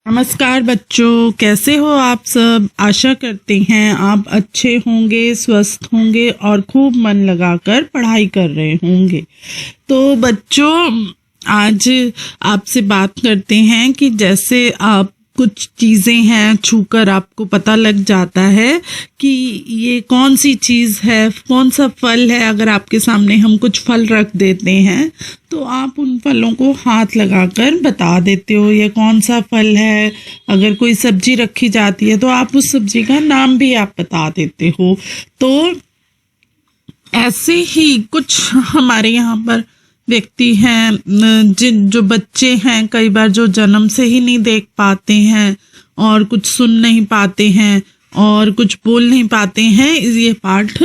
नमस्कार बच्चों, कैसे हो आप सब। आशा करते हैं आप अच्छे होंगे, स्वस्थ होंगे और खूब मन लगाकर पढ़ाई कर रहे होंगे। तो बच्चों, आज आपसे बात करते हैं कि जैसे आप कुछ चीज़ें हैं छूकर आपको पता लग जाता है कि ये कौन सी चीज़ है, कौन सा फल है। अगर आपके सामने हम कुछ फल रख देते हैं तो आप उन फलों को हाथ लगाकर बता देते हो ये कौन सा फल है। अगर कोई सब्जी रखी जाती है तो आप उस सब्जी का नाम भी आप बता देते हो। तो ऐसे ही कुछ हमारे यहाँ पर व्यक्ति हैं जो बच्चे हैं, कई बार जो जन्म से ही नहीं देख पाते हैं और कुछ सुन नहीं पाते हैं और कुछ बोल नहीं पाते हैं। ये पाठ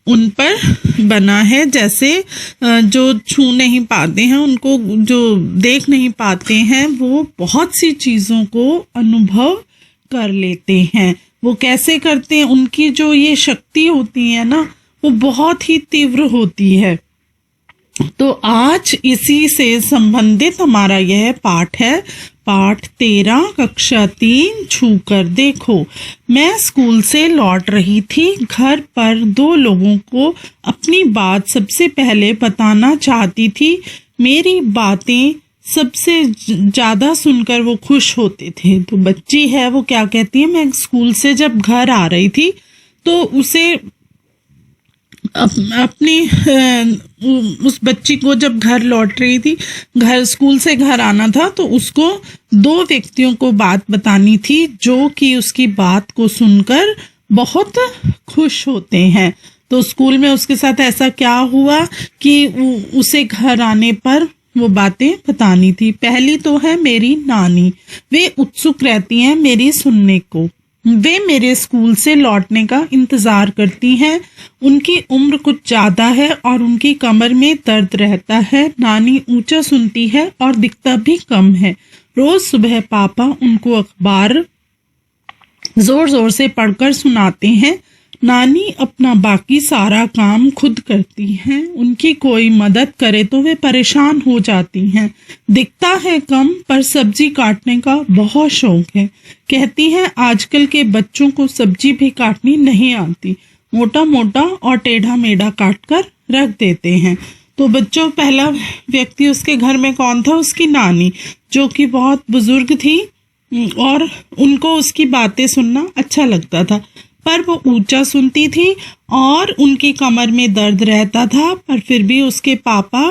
उन पर बना है। जैसे जो छू नहीं पाते हैं, उनको जो देख नहीं पाते हैं, वो बहुत सी चीज़ों को अनुभव कर लेते हैं। वो कैसे करते हैं, उनकी जो ये शक्ति होती है ना, वो बहुत ही तीव्र होती है। तो आज इसी से संबंधित हमारा यह पाठ है, पाठ 13 कक्षा 3 छू कर देखो। मैं स्कूल से लौट रही थी। घर पर 2 लोगों को अपनी बात सबसे पहले बताना चाहती थी। मेरी बातें सबसे ज्यादा सुनकर वो खुश होते थे। तो बच्ची है, वो क्या कहती है, मैं स्कूल से जब घर आ रही थी तो उसे अपनी उस बच्ची को जब घर लौट रही थी, घर स्कूल से घर आना था, तो उसको 2 व्यक्तियों को बात बतानी थी जो कि उसकी बात को सुनकर बहुत खुश होते हैं। तो स्कूल में उसके साथ ऐसा क्या हुआ कि उसे घर आने पर वो बातें बतानी थी। पहली तो है मेरी नानी। वे उत्सुक रहती हैं मेरी सुनने को। वे मेरे स्कूल से लौटने का इंतजार करती हैं। उनकी उम्र कुछ ज्यादा है और उनकी कमर में दर्द रहता है। नानी ऊंचा सुनती है और दिखता भी कम है। रोज सुबह पापा उनको अखबार जोर जोर से पढ़कर सुनाते हैं। नानी अपना बाकी सारा काम खुद करती हैं। उनकी कोई मदद करे तो वे परेशान हो जाती हैं। दिखता है कम, पर सब्जी काटने का बहुत शौक है। कहती हैं आजकल के बच्चों को सब्जी भी काटनी नहीं आती, मोटा मोटा और टेढ़ा मेढ़ा काट कर रख देते हैं। तो बच्चों, पहला व्यक्ति उसके घर में कौन था, उसकी नानी, जो कि बहुत बुजुर्ग थी और उनको उसकी बातें सुनना अच्छा लगता था। पर वो ऊंचा सुनती थी और उनकी कमर में दर्द रहता था, पर फिर भी उसके पापा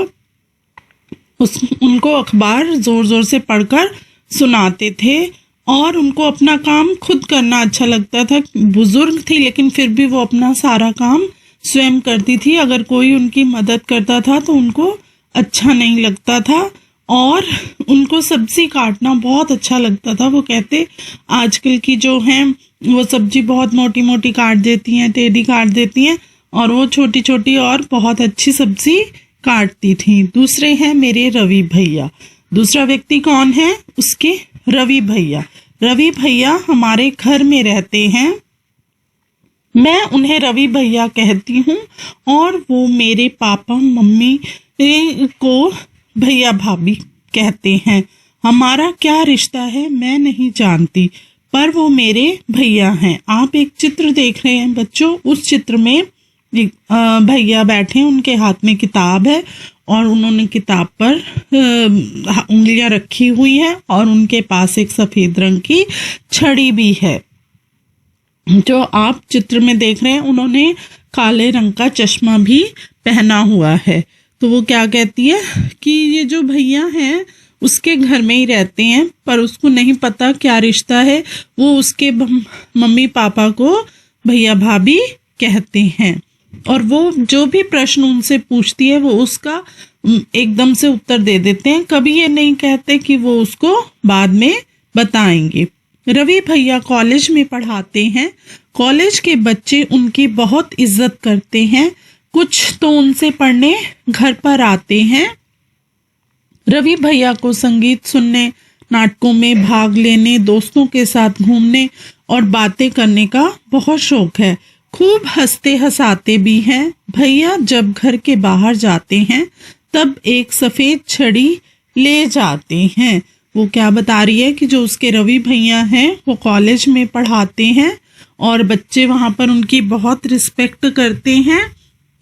उनको अखबार जोर जोर से पढ़कर सुनाते थे और उनको अपना काम खुद करना अच्छा लगता था। बुजुर्ग थी लेकिन फिर भी वो अपना सारा काम स्वयं करती थी। अगर कोई उनकी मदद करता था तो उनको अच्छा नहीं लगता था और उनको सब्जी काटना बहुत अच्छा लगता था। वो कहते आजकल की जो हैं वो सब्जी बहुत मोटी मोटी काट देती हैं, टेढ़ी काट देती हैं, और वो छोटी छोटी और बहुत अच्छी सब्जी काटती थी। दूसरे हैं मेरे रवि भैया। दूसरा व्यक्ति कौन है, उसके रवि भैया। रवि भैया हमारे घर में रहते हैं। मैं उन्हें रवि भैया कहती हूँ और वो मेरे पापा मम्मी को भैया भाभी कहते हैं। हमारा क्या रिश्ता है मैं नहीं जानती, पर वो मेरे भैया हैं। आप एक चित्र देख रहे हैं बच्चों। उस चित्र में भैया बैठे हैं, उनके हाथ में किताब है और उन्होंने किताब पर उंगलियां रखी हुई हैं और उनके पास एक सफेद रंग की छड़ी भी है। जो आप चित्र में देख रहे हैं, उन्होंने काले रंग का चश्मा भी पहना हुआ है। तो वो क्या कहती है कि ये जो भैया हैं उसके घर में ही रहते हैं, पर उसको नहीं पता क्या रिश्ता है। वो उसके मम्मी पापा को भैया भाभी कहते हैं और वो जो भी प्रश्न उनसे पूछती है वो उसका एकदम से उत्तर दे देते हैं। कभी ये नहीं कहते कि वो उसको बाद में बताएंगे। रवि भैया कॉलेज में पढ़ाते हैं। कॉलेज के बच्चे उनकी बहुत इज्जत करते हैं। कुछ तो उनसे पढ़ने घर पर आते हैं। रवि भैया को संगीत सुनने, नाटकों में भाग लेने, दोस्तों के साथ घूमने और बातें करने का बहुत शौक है। खूब हंसते हंसाते भी हैं। भैया जब घर के बाहर जाते हैं तब एक सफेद छड़ी ले जाते हैं। वो क्या बता रही है कि जो उसके रवि भैया हैं वो कॉलेज में पढ़ाते हैं और बच्चे वहाँ पर उनकी बहुत रिस्पेक्ट करते हैं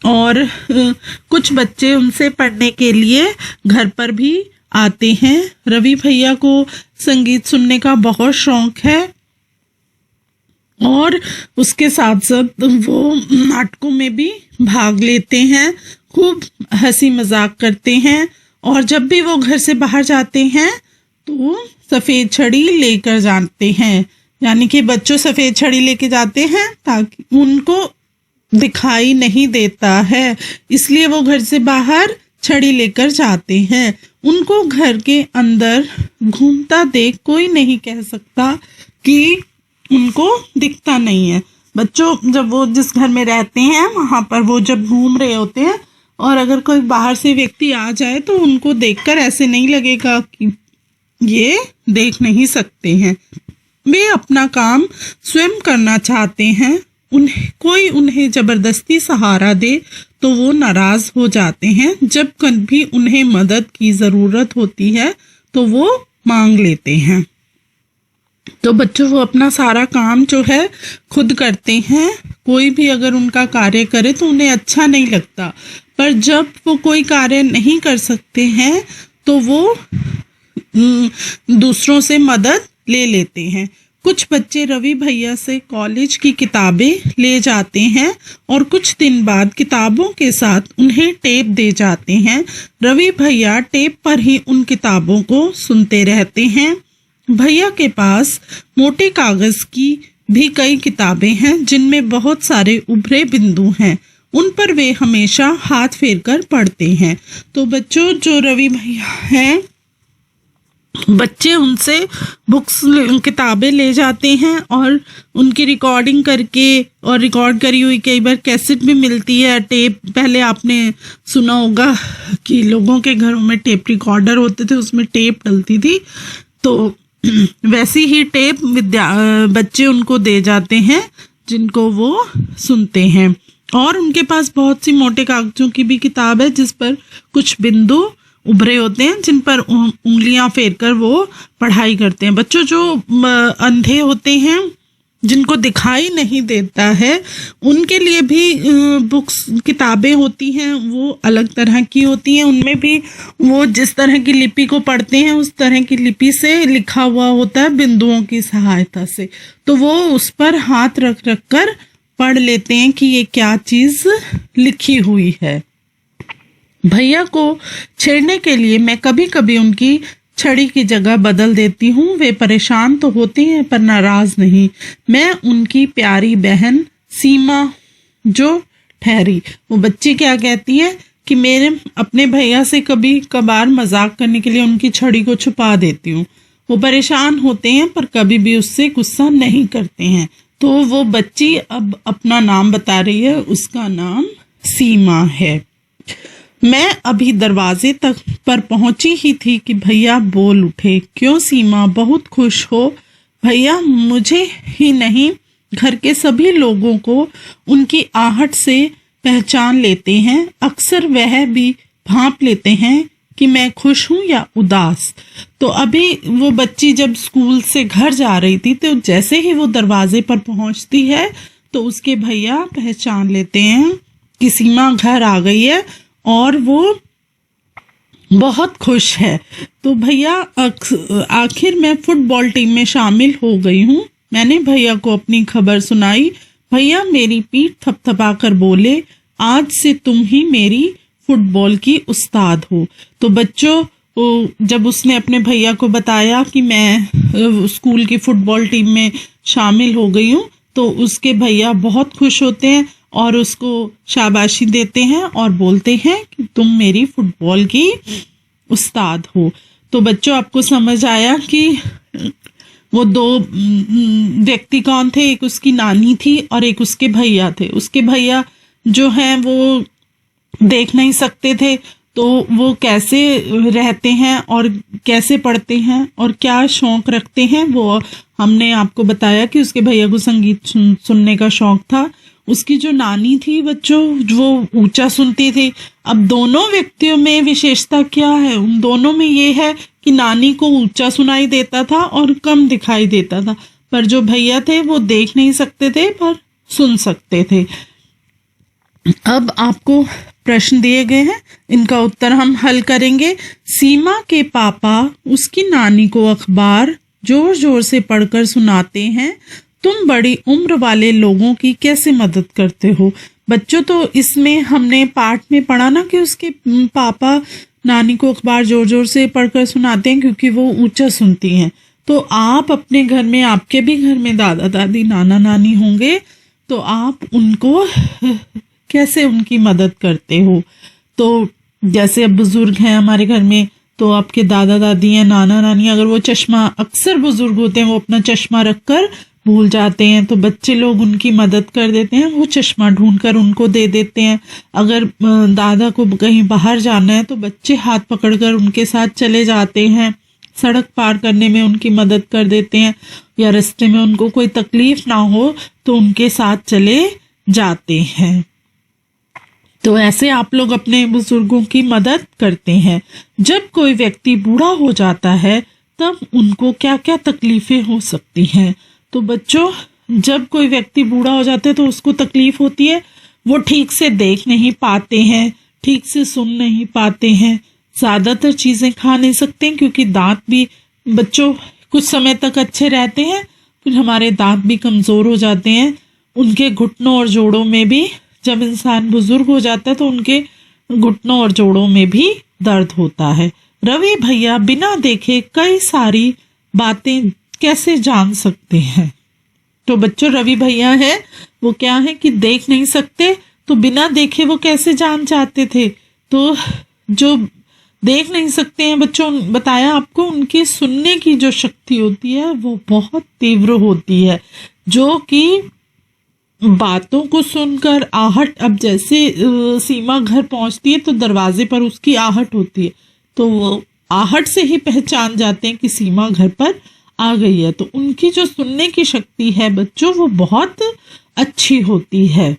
और कुछ बच्चे उनसे पढ़ने के लिए घर पर भी आते हैं। रवि भैया को संगीत सुनने का बहुत शौक है और उसके साथ साथ वो नाटकों में भी भाग लेते हैं, खूब हंसी मजाक करते हैं और जब भी वो घर से बाहर जाते हैं तो सफ़ेद छड़ी लेकर जाते हैं, यानी कि बच्चों सफ़ेद छड़ी लेके जाते हैं ताकि उनको दिखाई नहीं देता है, इसलिए वो घर से बाहर छड़ी लेकर जाते हैं। उनको घर के अंदर घूमता देख कोई नहीं कह सकता कि उनको दिखता नहीं है। बच्चों जब वो जिस घर में रहते हैं वहाँ पर वो जब घूम रहे होते हैं और अगर कोई बाहर से व्यक्ति आ जाए तो उनको देखकर ऐसे नहीं लगेगा कि ये देख नहीं सकते हैं। वे अपना काम स्वयं करना चाहते हैं, उन्हें जबरदस्ती सहारा दे तो वो नाराज हो जाते हैं। जब कभी उन्हें मदद की ज़रूरत होती है तो वो मांग लेते हैं। तो बच्चों वो अपना सारा काम जो है खुद करते हैं, कोई भी अगर उनका कार्य करे तो उन्हें अच्छा नहीं लगता, पर जब वो कोई कार्य नहीं कर सकते हैं तो वो दूसरों से मदद ले लेते हैं। कुछ बच्चे रवि भैया से कॉलेज की किताबें ले जाते हैं और कुछ दिन बाद किताबों के साथ उन्हें टेप दे जाते हैं। रवि भैया टेप पर ही उन किताबों को सुनते रहते हैं। भैया के पास मोटे कागज की भी कई किताबें हैं जिनमें बहुत सारे उभरे बिंदु हैं, उन पर वे हमेशा हाथ फेरकर पढ़ते हैं। तो बच्चों जो रवि भैया हैं बच्चे उनसे बुक्स किताबें ले जाते हैं और उनकी रिकॉर्डिंग करके और रिकॉर्ड करी हुई कई बार कैसेट भी मिलती है, टेप। पहले आपने सुना होगा कि लोगों के घरों में टेप रिकॉर्डर होते थे, उसमें टेप डलती थी, तो वैसी ही टेप बच्चे उनको दे जाते हैं जिनको वो सुनते हैं। और उनके पास बहुत सी मोटे कागजों की भी किताब है जिस पर कुछ बिंदु उभरे होते हैं जिन पर उंगलियां फेरकर वो पढ़ाई करते हैं। बच्चों जो अंधे होते हैं जिनको दिखाई नहीं देता है उनके लिए भी बुक्स किताबें होती हैं, वो अलग तरह की होती हैं। उनमें भी वो जिस तरह की लिपि को पढ़ते हैं उस तरह की लिपि से लिखा हुआ होता है बिंदुओं की सहायता से, तो वो उस पर हाथ रख रख कर पढ़ लेते हैं कि ये क्या चीज़ लिखी हुई है। भैया को छेड़ने के लिए मैं कभी कभी उनकी छड़ी की जगह बदल देती हूँ। वे परेशान तो होते हैं पर नाराज नहीं। मैं उनकी प्यारी बहन सीमा जो ठहरी, वो बच्ची क्या कहती है कि मेरे अपने भैया से कभी कभार मजाक करने के लिए उनकी छड़ी को छुपा देती हूँ। वो परेशान होते हैं पर कभी भी उससे गुस्सा नहीं करते हैं। तो वो बच्ची अब अपना नाम बता रही है, उसका नाम सीमा है। मैं अभी दरवाजे तक पर पहुंची ही थी कि भैया बोल उठे, क्यों सीमा, बहुत खुश हो? भैया मुझे ही नहीं घर के सभी लोगों को उनकी आहट से पहचान लेते हैं। अक्सर वह भी भांप लेते हैं कि मैं खुश हूँ या उदास। तो अभी वो बच्ची जब स्कूल से घर जा रही थी तो जैसे ही वो दरवाजे पर पहुंचती है तो उसके भैया पहचान लेते हैं कि सीमा घर आ गई है और वो बहुत खुश है। तो भैया आखिर मैं फुटबॉल टीम में शामिल हो गई हूँ। मैंने भैया को अपनी खबर सुनाई। भैया मेरी पीठ थपथपाकर बोले, आज से तुम ही मेरी फुटबॉल की उस्ताद हो। तो बच्चों जब उसने अपने भैया को बताया कि मैं स्कूल की फुटबॉल टीम में शामिल हो गई हूँ तो उसके भैया बहुत खुश होते हैं और उसको शाबाशी देते हैं और बोलते हैं कि तुम मेरी फुटबॉल की उस्ताद हो। तो बच्चों आपको समझ आया कि वो दो व्यक्ति कौन थे, एक उसकी नानी थी और एक उसके भैया थे। उसके भैया जो हैं वो देख नहीं सकते थे, तो वो कैसे रहते हैं और कैसे पढ़ते हैं और क्या शौक रखते हैं वो हमने आपको बताया कि उसके भैया को संगीत सुनने का शौक था। उसकी जो नानी थी बच्चों वो ऊंचा सुनती थी। अब दोनों व्यक्तियों में विशेषता क्या है? उन दोनों में ये है कि नानी को ऊंचा सुनाई देता था और कम दिखाई देता था, पर जो भैया थे वो देख नहीं सकते थे पर सुन सकते थे। अब आपको प्रश्न दिए गए हैं, इनका उत्तर हम हल करेंगे। सीमा के पापा उसकी नानी को अखबार जोर जोर से पढ़कर सुनाते हैं। तुम बड़ी उम्र वाले लोगों की कैसे मदद करते हो? बच्चों, तो इसमें हमने पाठ में पढ़ा ना कि उसके पापा नानी को अखबार जोर जोर से पढ़कर सुनाते हैं क्योंकि वो ऊंचा सुनती हैं। तो आप अपने घर में, आपके भी घर में दादा दादी नाना नानी होंगे, तो आप उनको कैसे उनकी मदद करते हो? तो जैसे अब बुजुर्ग हैं हमारे घर में, तो आपके दादा दादी हैं, नाना नानी, अगर वो चश्मा, अक्सर बुजुर्ग होते हैं वो अपना चश्मा रखकर भूल जाते हैं, तो बच्चे लोग उनकी मदद कर देते हैं, वो चश्मा ढूंढकर उनको दे देते हैं। अगर दादा को कहीं बाहर जाना है तो बच्चे हाथ पकड़कर उनके साथ चले जाते हैं, सड़क पार करने में उनकी मदद कर देते हैं, या रास्ते में उनको कोई तकलीफ ना हो तो उनके साथ चले जाते हैं। तो ऐसे आप लोग अपने बुजुर्गों की मदद करते हैं। जब कोई व्यक्ति बूढ़ा हो जाता है तब उनको क्या क्या तकलीफें हो सकती हैं? तो बच्चों, जब कोई व्यक्ति बूढ़ा हो जाता है तो उसको तकलीफ होती है, वो ठीक से देख नहीं पाते हैं, ठीक से सुन नहीं पाते हैं, ज्यादातर चीजें खा नहीं सकते हैं क्योंकि दांत भी, बच्चों, कुछ समय तक अच्छे रहते हैं फिर हमारे दांत भी कमजोर हो जाते हैं। उनके घुटनों और जोड़ों में भी, जब इंसान बुजुर्ग हो जाता है तो उनके घुटनों और जोड़ों में भी दर्द होता है। रवि भैया बिना देखे कई सारी बातें कैसे जान सकते हैं? तो बच्चों, रवि भैया है वो क्या है कि देख नहीं सकते, तो बिना देखे वो कैसे जान जाते थे? तो जो देख नहीं सकते हैं बच्चों, बताया आपको, उनकी सुनने की जो शक्ति होती है वो बहुत तीव्र होती है, जो कि बातों को सुनकर आहट, अब जैसे सीमा घर पहुंचती है तो दरवाजे पर उसकी आहट होती है, तो वो आहट से ही पहचान जाते हैं कि सीमा घर पर आ गई है। तो उनकी जो सुनने की शक्ति है बच्चों वो बहुत अच्छी होती है।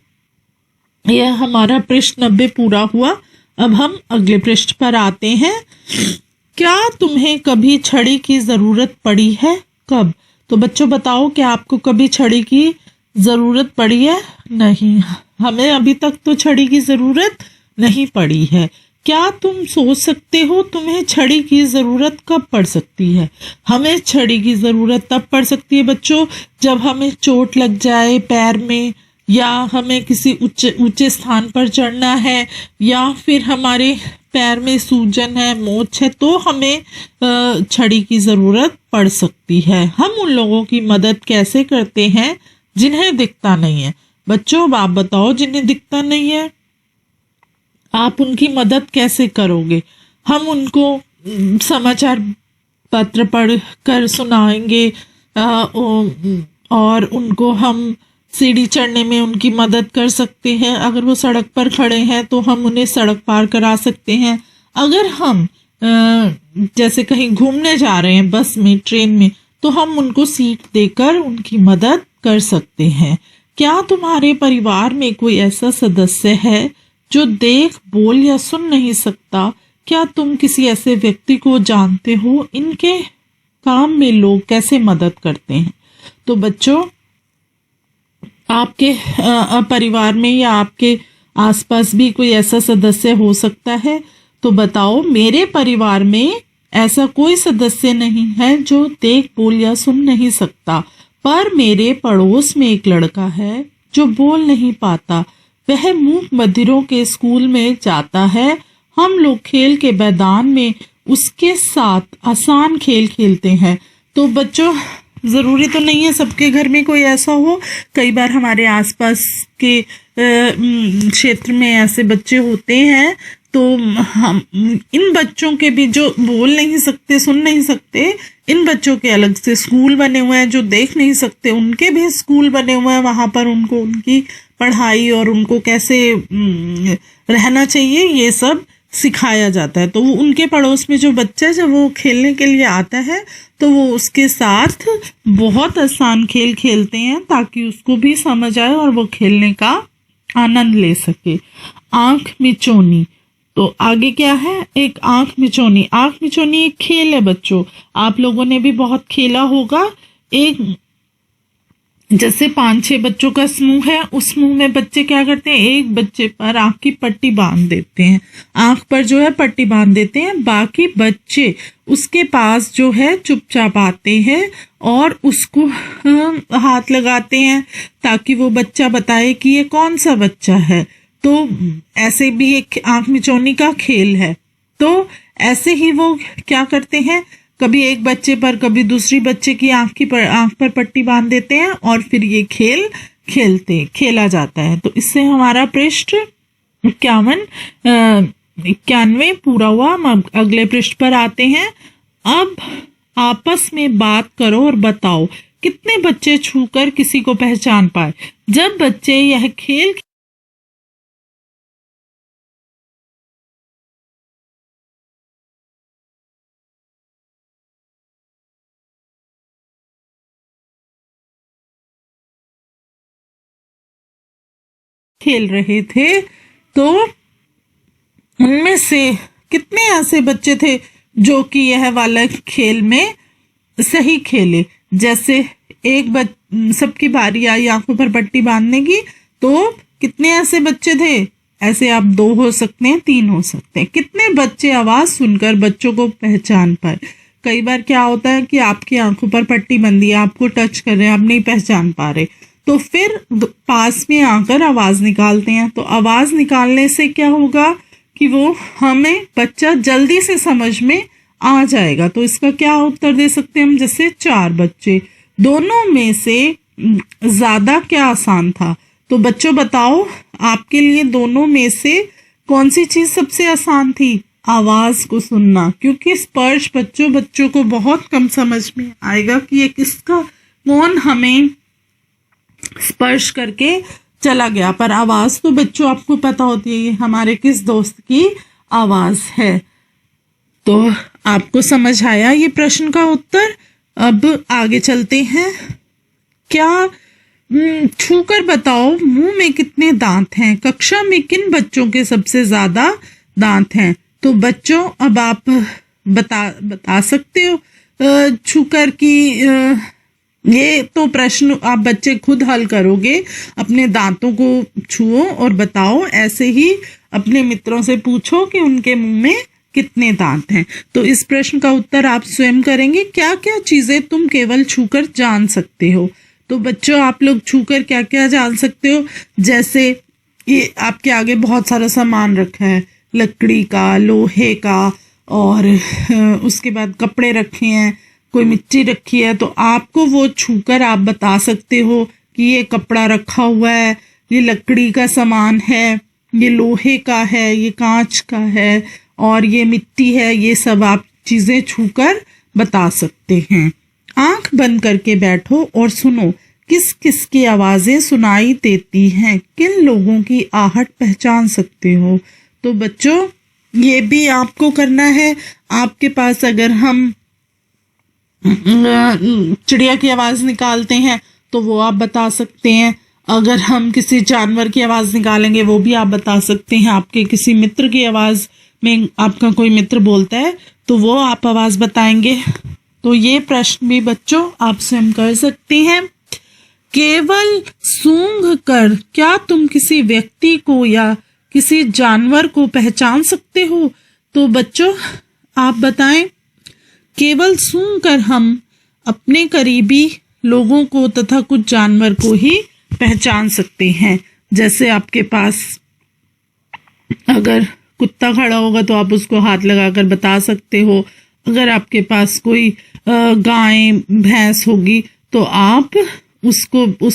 यह हमारा पृष्ठ 90 पूरा हुआ। अब हम अगले पृष्ठ पर आते हैं। क्या तुम्हें कभी छड़ी की जरूरत पड़ी है? कब? तो बच्चों बताओ, क्या आपको कभी छड़ी की जरूरत पड़ी है? नहीं, हमें अभी तक तो छड़ी की जरूरत नहीं पड़ी है। क्या तुम सोच सकते हो तुम्हें छड़ी की जरूरत कब पड़ सकती है? हमें छड़ी की जरूरत तब पड़ सकती है बच्चों जब हमें चोट लग जाए पैर में, या हमें किसी ऊंचे स्थान पर चढ़ना है, या फिर हमारे पैर में सूजन है, मोच है, तो हमें छड़ी की जरूरत पड़ सकती है। हम उन लोगों की मदद कैसे करते हैं जिन्हें दिखता नहीं है? बच्चों, अब आप बताओ, जिन्हें दिखता नहीं है आप उनकी मदद कैसे करोगे? हम उनको समाचार पत्र पढ़ कर सुनाएंगे, और उनको हम सीढ़ी चढ़ने में उनकी मदद कर सकते हैं। अगर वो सड़क पर खड़े हैं तो हम उन्हें सड़क पार करा सकते हैं। अगर हम जैसे कहीं घूमने जा रहे हैं, बस में, ट्रेन में, तो हम उनको सीट देकर उनकी मदद कर सकते हैं। क्या तुम्हारे परिवार में कोई ऐसा सदस्य है जो देख, बोल या सुन नहीं सकता? क्या तुम किसी ऐसे व्यक्ति को जानते हो? इनके काम में लोग कैसे मदद करते हैं? तो बच्चों, आपके परिवार में या आपके आसपास भी कोई ऐसा सदस्य हो सकता है, तो बताओ। मेरे परिवार में ऐसा कोई सदस्य नहीं है जो देख, बोल या सुन नहीं सकता, पर मेरे पड़ोस में एक लड़का है जो बोल नहीं पाता। वह मूक बधिरों के स्कूल में जाता है। हम लोग खेल के मैदान में उसके साथ आसान खेल खेलते हैं। तो बच्चों, जरूरी तो नहीं है सबके घर में कोई ऐसा हो, कई बार हमारे आसपास के क्षेत्र में ऐसे बच्चे होते हैं, तो हम इन बच्चों के भी, जो बोल नहीं सकते, सुन नहीं सकते, इन बच्चों के अलग से स्कूल बने हुए हैं। जो देख नहीं सकते उनके भी स्कूल बने हुए हैं, वहां पर उनको उनकी पढ़ाई और उनको कैसे रहना चाहिए ये सब सिखाया जाता है। तो वो उनके पड़ोस में जो बच्चा, जब वो खेलने के लिए आता है तो वो उसके साथ बहुत आसान खेल खेलते हैं ताकि उसको भी समझ आए और वो खेलने का आनंद ले सके। आंख मिचौनी, तो आगे क्या है, एक आंख मिचौनी। आंख मिचौनी एक खेल है बच्चों, आप लोगों ने भी बहुत खेला होगा। एक जैसे 5-6 बच्चों का समूह है, उस समूह में बच्चे क्या करते हैं, एक बच्चे पर आंख की पट्टी बांध देते हैं, आंख पर जो है पट्टी बांध देते हैं। बाकी बच्चे उसके पास जो है चुपचाप आते हैं और उसको हाथ लगाते हैं ताकि वो बच्चा बताए कि ये कौन सा बच्चा है। तो ऐसे भी एक आंख मिचौनी का खेल है। तो ऐसे ही वो क्या करते हैं, कभी एक बच्चे पर कभी दूसरी बच्चे की आंख पर पट्टी बांध देते हैं और फिर ये खेल खेला जाता है। तो इससे हमारा पृष्ठ 91 पूरा हुआ। हम अगले पृष्ठ पर आते हैं। अब आपस में बात करो और बताओ कितने बच्चे छूकर किसी को पहचान पाए। जब बच्चे यह खेल खेल रहे थे तो उनमें से कितने ऐसे बच्चे थे जो कि यह वाला खेल में सही खेले। जैसे सबकी बारी आई आंखों पर पट्टी बांधने की, तो कितने ऐसे बच्चे थे, ऐसे आप 2 हो सकते हैं, 3 हो सकते हैं। कितने बच्चे आवाज सुनकर बच्चों को पहचान पाए। कई बार क्या होता है कि आपकी आंखों पर पट्टी बंधी है, आपको टच कर रहे हैं, आप नहीं पहचान पा रहे, तो फिर पास में आकर आवाज निकालते हैं। तो आवाज निकालने से क्या होगा कि वो हमें बच्चा जल्दी से समझ में आ जाएगा। तो इसका क्या उत्तर दे सकते हैं हम, जैसे 4 बच्चे, दोनों में से ज्यादा क्या आसान था। तो बच्चों बताओ आपके लिए दोनों में से कौन सी चीज सबसे आसान थी, आवाज को सुनना, क्योंकि स्पर्श बच्चों को बहुत कम समझ में आएगा कि ये किसका, कौन हमें स्पर्श करके चला गया, पर आवाज तो बच्चों आपको पता होती है ये हमारे किस दोस्त की आवाज है। तो आपको समझ आया ये प्रश्न का उत्तर। अब आगे चलते हैं। क्या छूकर बताओ मुंह में कितने दांत हैं। कक्षा में किन बच्चों के सबसे ज्यादा दांत हैं। तो बच्चों अब आप बता सकते हो छूकर की ये तो प्रश्न आप बच्चे खुद हल करोगे, अपने दांतों को छुओ और बताओ। ऐसे ही अपने मित्रों से पूछो कि उनके मुंह में कितने दांत हैं। तो इस प्रश्न का उत्तर आप स्वयं करेंगे। क्या क्या चीजें तुम केवल छूकर जान सकते हो। तो बच्चों आप लोग छूकर क्या क्या जान सकते हो, जैसे ये आपके आगे बहुत सारा सामान रखा है, लकड़ी का, लोहे का, और उसके बाद कपड़े रखे हैं, कोई मिट्टी रखी है, तो आपको वो छूकर आप बता सकते हो कि ये कपड़ा रखा हुआ है, ये लकड़ी का सामान है, ये लोहे का है, ये कांच का है, और ये मिट्टी है। ये सब आप चीजें छूकर बता सकते हैं। आंख बंद करके बैठो और सुनो किस किस की आवाजें सुनाई देती हैं, किन लोगों की आहट पहचान सकते हो। तो बच्चों ये भी आपको करना है। आपके पास अगर हम चिड़िया की आवाज निकालते हैं तो वो आप बता सकते हैं। अगर हम किसी जानवर की आवाज निकालेंगे वो भी आप बता सकते हैं। आपके किसी मित्र की आवाज में आपका कोई मित्र बोलता है तो वो आप आवाज बताएंगे। तो ये प्रश्न भी बच्चों आप स्वयं कर सकते हैं। केवल सूंघ कर क्या तुम किसी व्यक्ति को या किसी जानवर को पहचान सकते हो। तो बच्चों आप बताएं। केवल सूंघकर हम अपने करीबी लोगों को तथा कुछ जानवर को ही पहचान सकते हैं। जैसे आपके पास अगर कुत्ता खड़ा होगा तो आप उसको हाथ लगाकर बता सकते हो। अगर आपके पास कोई गाय भैंस होगी तो आप उस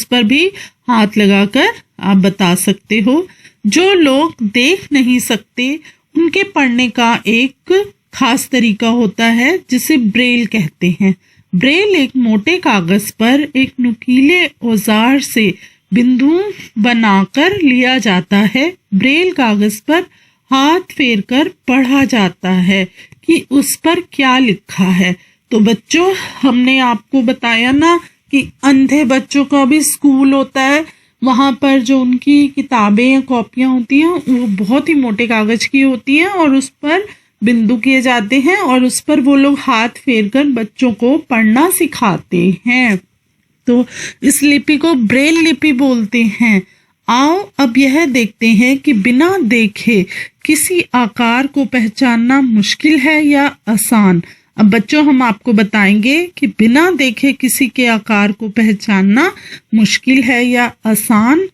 पर भी हाथ लगाकर आप बता सकते हो। जो लोग देख नहीं सकते उनके पढ़ने का एक खास तरीका होता है जिसे ब्रेल कहते हैं। ब्रेल एक मोटे कागज पर एक नुकीले औजार से बिंदु बनाकर लिया जाता है। ब्रेल कागज पर हाथ फेरकर पढ़ा जाता है कि उस पर क्या लिखा है। तो बच्चों हमने आपको बताया ना कि अंधे बच्चों का भी स्कूल होता है, वहाँ पर जो उनकी किताबें या कॉपियाँ होती हैं वो बहुत ही मोटे कागज की होती हैं और उस पर बिंदु किए जाते हैं और उस पर वो लोग हाथ फेर कर बच्चों को पढ़ना सिखाते हैं। तो इस लिपि को ब्रेल लिपि बोलते हैं। आओ अब यह देखते हैं कि बिना देखे किसी आकार को पहचानना मुश्किल है या आसान। अब बच्चों हम आपको बताएंगे कि बिना देखे किसी के आकार को पहचानना मुश्किल है या आसान।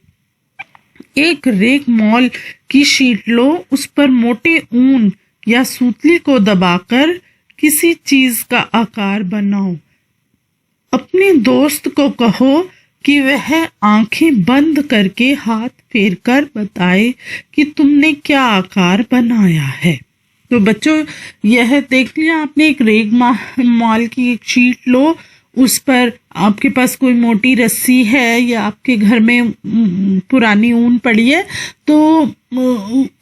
एक रेक मॉल की शीट लो, उस पर मोटे ऊन या सूतली को दबाकर किसी चीज का आकार बनाओ। अपने दोस्त को कहो कि वह आंखें बंद करके हाथ फेरकर बताए कि तुमने क्या आकार बनाया है। तो बच्चों यह देख लिया आपने, एक रेग मॉल की एक शीट लो, उस पर आपके पास कोई मोटी रस्सी है या आपके घर में पुरानी ऊन पड़ी है तो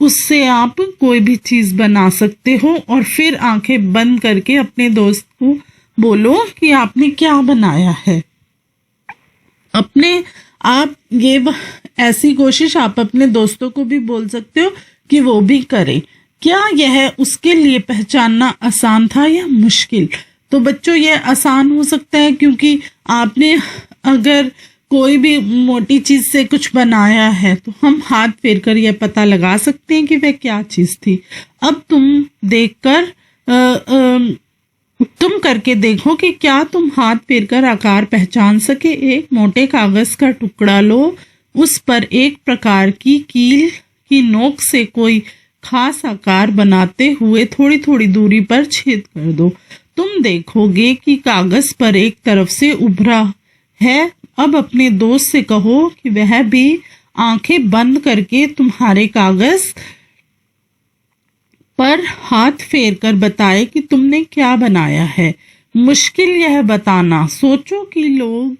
उससे आप कोई भी चीज बना सकते हो और फिर आंखें बंद करके अपने दोस्त को बोलो कि आपने क्या बनाया है। ऐसी कोशिश आप अपने दोस्तों को भी बोल सकते हो कि वो भी करें। क्या यह उसके लिए पहचानना आसान था या मुश्किल? तो बच्चों ये आसान हो सकता है क्योंकि आपने अगर कोई भी मोटी चीज से कुछ बनाया है तो हम हाथ फेर कर यह पता लगा सकते हैं कि वह क्या चीज थी। अब तुम करके देखो कि क्या तुम हाथ फेर कर आकार पहचान सके। एक मोटे कागज का टुकड़ा लो, उस पर एक प्रकार की कील की नोक से कोई खास आकार बनाते हुए थोड़ी थोड़ी दूरी पर छेद कर दो। तुम देखोगे कि कागज पर एक तरफ से उभरा है। अब अपने दोस्त से कहो कि वह भी आंखें बंद करके तुम्हारे कागज पर हाथ फेर कर बताए कि तुमने क्या बनाया है। मुश्किल यह बताना, सोचो कि लोग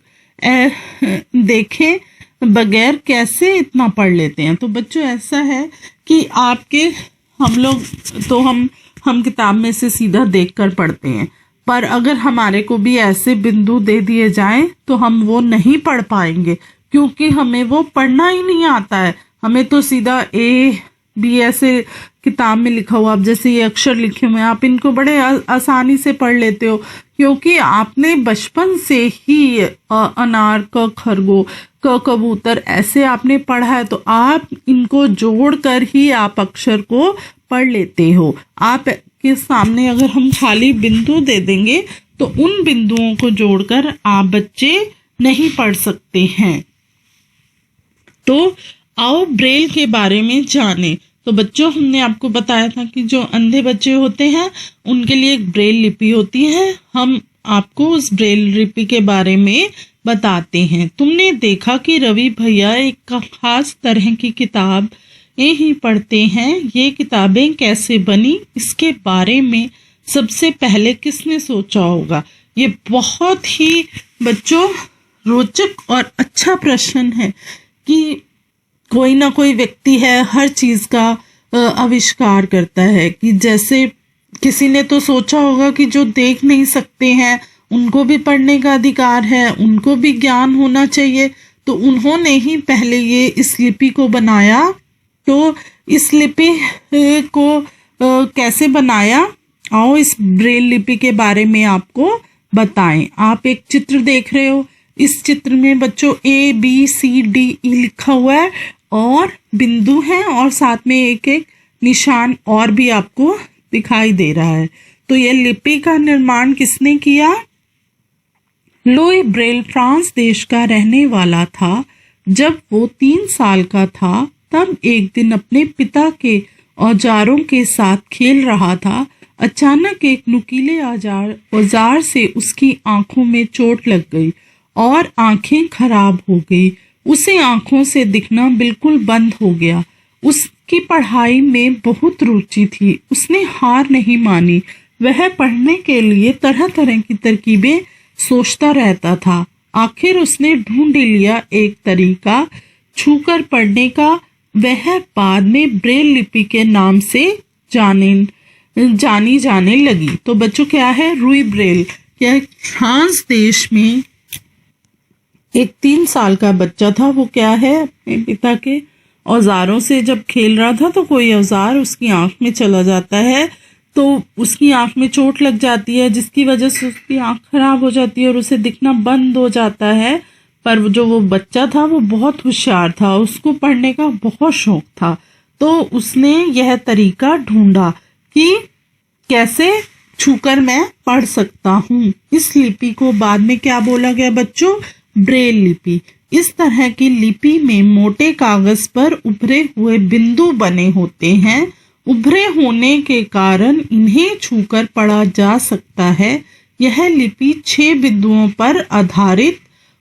देखे बगैर कैसे इतना पढ़ लेते हैं। तो बच्चों ऐसा है कि हम किताब में से सीधा देखकर पढ़ते हैं, पर अगर हमारे को भी ऐसे बिंदु दे दिए जाएं तो हम वो नहीं पढ़ पाएंगे क्योंकि हमें वो पढ़ना ही नहीं आता है। हमें तो सीधा ए बी ऐसे किताब में लिखा हुआ, आप जैसे ये अक्षर लिखे हुए हैं आप इनको बड़े आसानी से पढ़ लेते हो क्योंकि आपने बचपन से ही अनार क खरगोश क कबूतर ऐसे आपने पढ़ा है, तो आप इनको जोड़कर ही आप अक्षर को पढ़ लेते हो। आप के सामने अगर हम खाली बिंदु दे देंगे तो उन बिंदुओं को जोड़कर आप बच्चे नहीं पढ़ सकते हैं। तो आओ ब्रेल के बारे में जाने। तो बच्चों हमने आपको बताया था कि जो अंधे बच्चे होते हैं उनके लिए एक ब्रेल लिपि होती है। हम आपको उस ब्रेल लिपि के बारे में बताते हैं। तुमने देखा कि रवि भैया एक खास तरह की किताब ही पढ़ते हैं। ये किताबें कैसे बनी, इसके बारे में सबसे पहले किसने सोचा होगा? ये बहुत ही बच्चों रोचक और अच्छा प्रश्न है कि कोई ना कोई व्यक्ति है हर चीज का आविष्कार करता है। कि जैसे किसी ने तो सोचा होगा कि जो देख नहीं सकते हैं उनको भी पढ़ने का अधिकार है, उनको भी ज्ञान होना चाहिए, तो उन्होंने ही पहले ये इस लिपि को बनाया। तो इस लिपि को कैसे बनाया, आओ इस ब्रेल लिपि के बारे में आपको बताएं। आप एक चित्र देख रहे हो, इस चित्र में बच्चों ABCDE लिखा हुआ है और बिंदु हैं और साथ में एक एक निशान और भी आपको दिखाई दे रहा है। तो यह लिपि का निर्माण किसने किया? लुई ब्रेल फ्रांस देश का रहने वाला था। जब वो 3 साल का था तब एक दिन अपने पिता के औजारों के साथ खेल रहा था। अचानक एक नुकीले औजार से उसकी आंखों में चोट लग गई और आंखें खराब हो गई। उसे आंखों से दिखना बिल्कुल बंद हो गया। उसकी पढ़ाई में बहुत रुचि थी। उसने हार नहीं मानी। वह पढ़ने के लिए तरह तरह की तरकीबें सोचता रहता था। आखिर उसने ढूंढ लिया एक तरीका छूकर पढ़ने का। वह बाद में ब्रेल लिपि के नाम से जानी जाने लगी। तो बच्चों क्या है? लुई ब्रेल यह फ्रांस देश में एक 3 साल का बच्चा था, वो क्या है अपने पिता के औजारों से जब खेल रहा था तो कोई औजार उसकी आंख में चला जाता है, तो उसकी आंख में चोट लग जाती है, जिसकी वजह से उसकी आंख खराब हो जाती है और उसे दिखना बंद हो जाता है। पर जो वो बच्चा था वो बहुत होशियार था, उसको पढ़ने का बहुत शौक था, तो उसने यह तरीका ढूंढा कि कैसे छूकर मैं पढ़ सकता हूँ। इस लिपि को बाद में क्या बोला गया बच्चों? ब्रेल लिपि। इस तरह की लिपि में मोटे कागज पर उभरे हुए बिंदु बने होते हैं। उभरे होने के कारण इन्हें छूकर पढ़ा जा सकता है। यह लिपि 6 बिंदुओं पर आधारित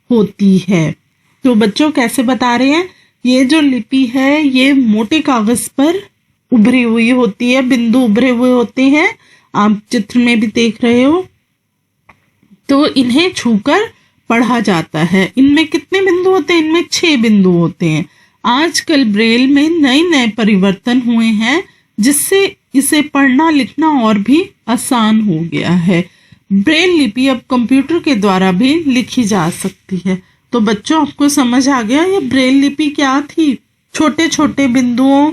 होती है। तो बच्चों कैसे बता रहे हैं? ये जो लिपि है ये मोटे कागज पर उभरी हुई होती है, बिंदु उभरे हुए होते हैं, आप चित्र में भी देख रहे हो। तो इन्हें छूकर पढ़ा जाता है। इनमें कितने बिंदु होते हैं? इनमें 6 बिंदु होते हैं। आजकल ब्रेल में नए नए परिवर्तन हुए हैं, जिससे इसे पढ़ना लिखना और भी आसान हो गया है। ब्रेल लिपि अब कंप्यूटर के द्वारा भी लिखी जा सकती है। तो बच्चों आपको समझ आ गया ये ब्रेल लिपि क्या थी? छोटे छोटे बिंदुओं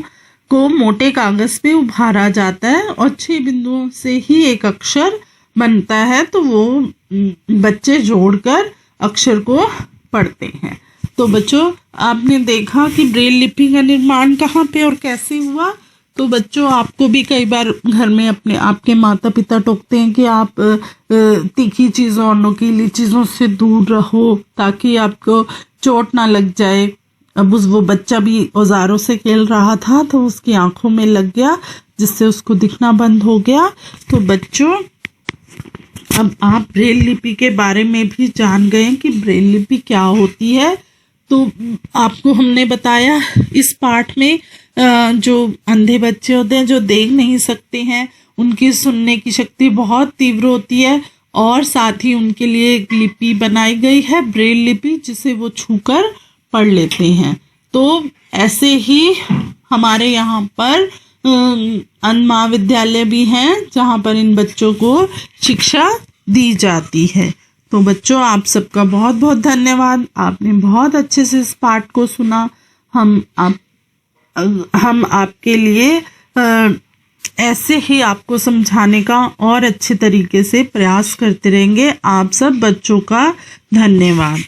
को मोटे कागज पे उभारा जाता है और 6 बिंदुओं से ही एक अक्षर बनता है, तो वो बच्चे जोड़कर अक्षर को पढ़ते हैं। तो बच्चों आपने देखा कि ब्रेल लिपि का निर्माण कहाँ पे और कैसे हुआ। तो बच्चों आपको भी कई बार घर में अपने आपके माता पिता टोकते हैं कि आप तीखी चीज़ों और नुकीली चीज़ों से दूर रहो ताकि आपको चोट ना लग जाए। अब वो बच्चा भी औजारों से खेल रहा था तो उसकी आंखों में लग गया, जिससे उसको दिखना बंद हो गया। तो बच्चों अब आप ब्रेल लिपि के बारे में भी जान गए कि ब्रेल लिपि क्या होती है। तो आपको हमने बताया इस पाठ में जो अंधे बच्चे होते हैं, जो देख नहीं सकते हैं, उनकी सुनने की शक्ति बहुत तीव्र होती है और साथ ही उनके लिए एक लिपि बनाई गई है ब्रेल लिपि, जिसे वो छूकर पढ़ लेते हैं। तो ऐसे ही हमारे यहाँ पर अन्य महाविद्यालय भी हैं जहाँ पर इन बच्चों को शिक्षा दी जाती है। तो बच्चों आप सबका बहुत बहुत धन्यवाद, आपने बहुत अच्छे से इस पाठ को सुना। हम आपके लिए ऐसे ही आपको समझाने का और अच्छे तरीके से प्रयास करते रहेंगे। आप सब बच्चों का धन्यवाद।